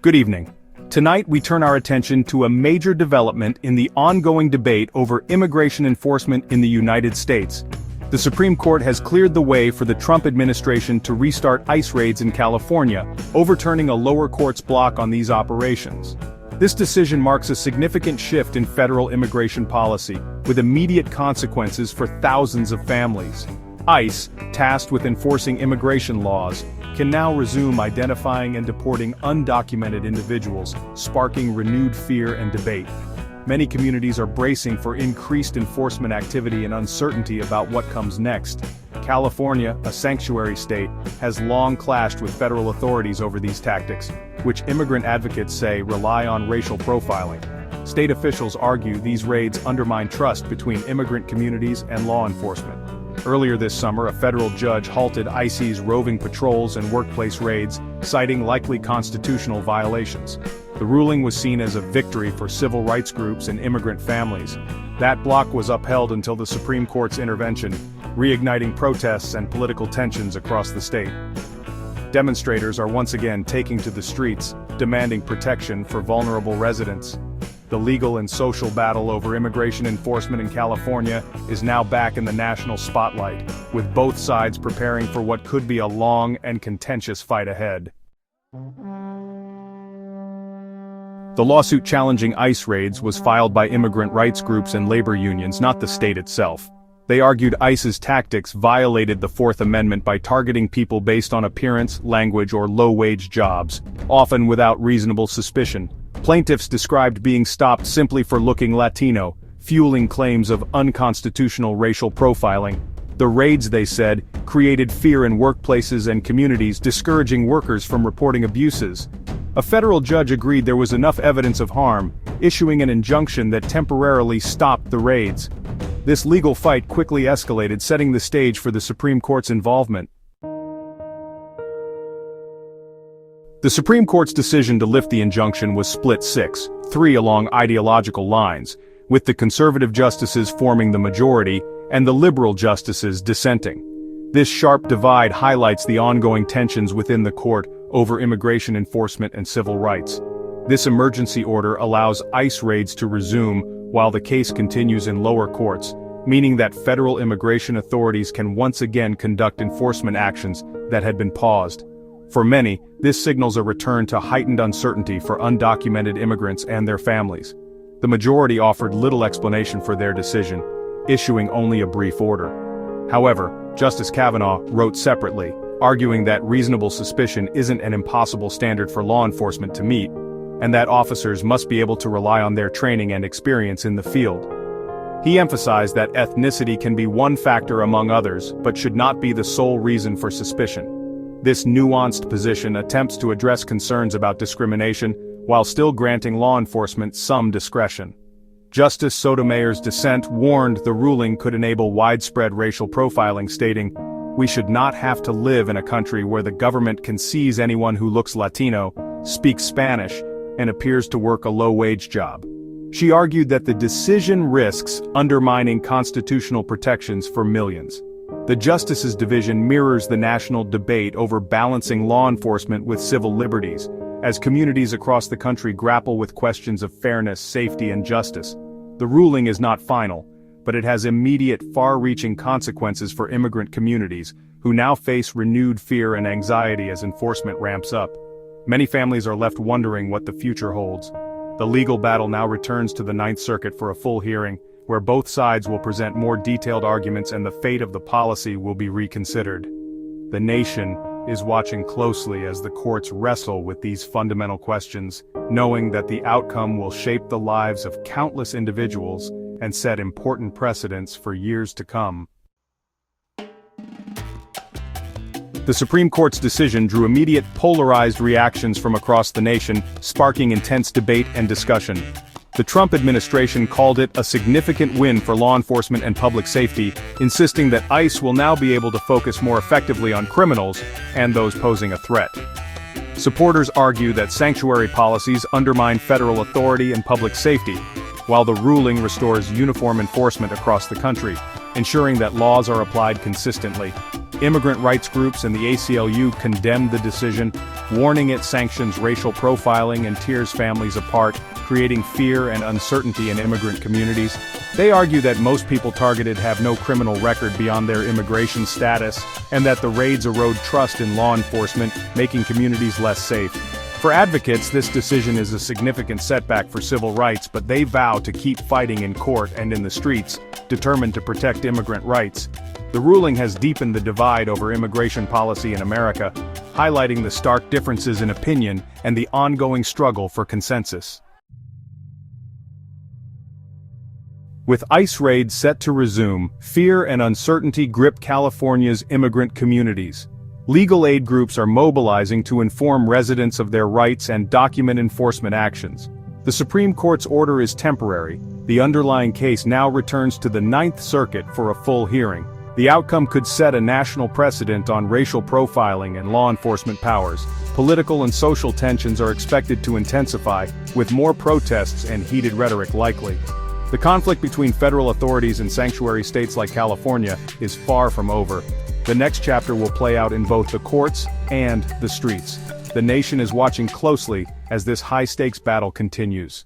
Good evening. Tonight we turn our attention to a major development in the ongoing debate over immigration enforcement in the United States. The Supreme Court has cleared the way for the Trump administration to restart ICE raids in California, overturning a lower court's block on these operations. This decision marks a significant shift in federal immigration policy, with immediate consequences for thousands of families. ICE, tasked with enforcing immigration laws, can now resume identifying and deporting undocumented individuals, sparking renewed fear and debate. Many communities are bracing for increased enforcement activity and uncertainty about what comes next. California, a sanctuary state, has long clashed with federal authorities over these tactics, which immigrant advocates say rely on racial profiling. State officials argue these raids undermine trust between immigrant communities and law enforcement. Earlier this summer, a federal judge halted ICE's roving patrols and workplace raids, citing likely constitutional violations. The ruling was seen as a victory for civil rights groups and immigrant families. That block was upheld until the Supreme Court's intervention, reigniting protests and political tensions across the state. Demonstrators are once again taking to the streets, demanding protection for vulnerable residents. The legal and social battle over immigration enforcement in California is now back in the national spotlight, with both sides preparing for what could be a long and contentious fight ahead. The lawsuit challenging ICE raids was filed by immigrant rights groups and labor unions, not the state itself. They argued ICE's tactics violated the Fourth Amendment by targeting people based on appearance, language, or low-wage jobs, often without reasonable suspicion. Plaintiffs described being stopped simply for looking Latino, fueling claims of unconstitutional racial profiling. The raids, they said, created fear in workplaces and communities, discouraging workers from reporting abuses. A federal judge agreed there was enough evidence of harm, issuing an injunction that temporarily stopped the raids. This legal fight quickly escalated, setting the stage for the Supreme Court's involvement. The Supreme Court's decision to lift the injunction was split 6-3 along ideological lines, with the conservative justices forming the majority and the liberal justices dissenting. This sharp divide highlights the ongoing tensions within the court over immigration enforcement and civil rights. This emergency order allows ICE raids to resume while the case continues in lower courts, meaning that federal immigration authorities can once again conduct enforcement actions that had been paused. For many, this signals a return to heightened uncertainty for undocumented immigrants and their families. The majority offered little explanation for their decision, issuing only a brief order. However, Justice Kavanaugh wrote separately, arguing that reasonable suspicion isn't an impossible standard for law enforcement to meet, and that officers must be able to rely on their training and experience in the field. He emphasized that ethnicity can be one factor among others, but should not be the sole reason for suspicion. This nuanced position attempts to address concerns about discrimination while still granting law enforcement some discretion. Justice Sotomayor's dissent warned the ruling could enable widespread racial profiling, stating, "We should not have to live in a country where the government can seize anyone who looks Latino, speaks Spanish, and appears to work a low-wage job." She argued that the decision risks undermining constitutional protections for millions. The Justices Division mirrors the national debate over balancing law enforcement with civil liberties, as communities across the country grapple with questions of fairness, safety, and justice. The ruling is not final, but it has immediate, far-reaching consequences for immigrant communities, who now face renewed fear and anxiety as enforcement ramps up. Many families are left wondering what the future holds. The legal battle now returns to the Ninth Circuit for a full hearing, where both sides will present more detailed arguments and the fate of the policy will be reconsidered. The nation is watching closely as the courts wrestle with these fundamental questions, knowing that the outcome will shape the lives of countless individuals and set important precedents for years to come. The Supreme Court's decision drew immediate polarized reactions from across the nation, sparking intense debate and discussion. The Trump administration called it a significant win for law enforcement and public safety, insisting that ICE will now be able to focus more effectively on criminals and those posing a threat. Supporters argue that sanctuary policies undermine federal authority and public safety, while the ruling restores uniform enforcement across the country, ensuring that laws are applied consistently. Immigrant rights groups and the ACLU condemned the decision, warning it sanctions racial profiling and tears families apart, creating fear and uncertainty in immigrant communities. They argue that most people targeted have no criminal record beyond their immigration status, and that the raids erode trust in law enforcement, making communities less safe. For advocates, this decision is a significant setback for civil rights, but they vow to keep fighting in court and in the streets, determined to protect immigrant rights. The ruling has deepened the divide over immigration policy in America, highlighting the stark differences in opinion and the ongoing struggle for consensus. With ICE raids set to resume, fear and uncertainty grip California's immigrant communities. Legal aid groups are mobilizing to inform residents of their rights and document enforcement actions. The Supreme Court's order is temporary. The underlying case now returns to the Ninth Circuit for a full hearing. The outcome could set a national precedent on racial profiling and law enforcement powers. Political and social tensions are expected to intensify, with more protests and heated rhetoric likely. The conflict between federal authorities and sanctuary states like California is far from over. The next chapter will play out in both the courts and the streets. The nation is watching closely as this high-stakes battle continues.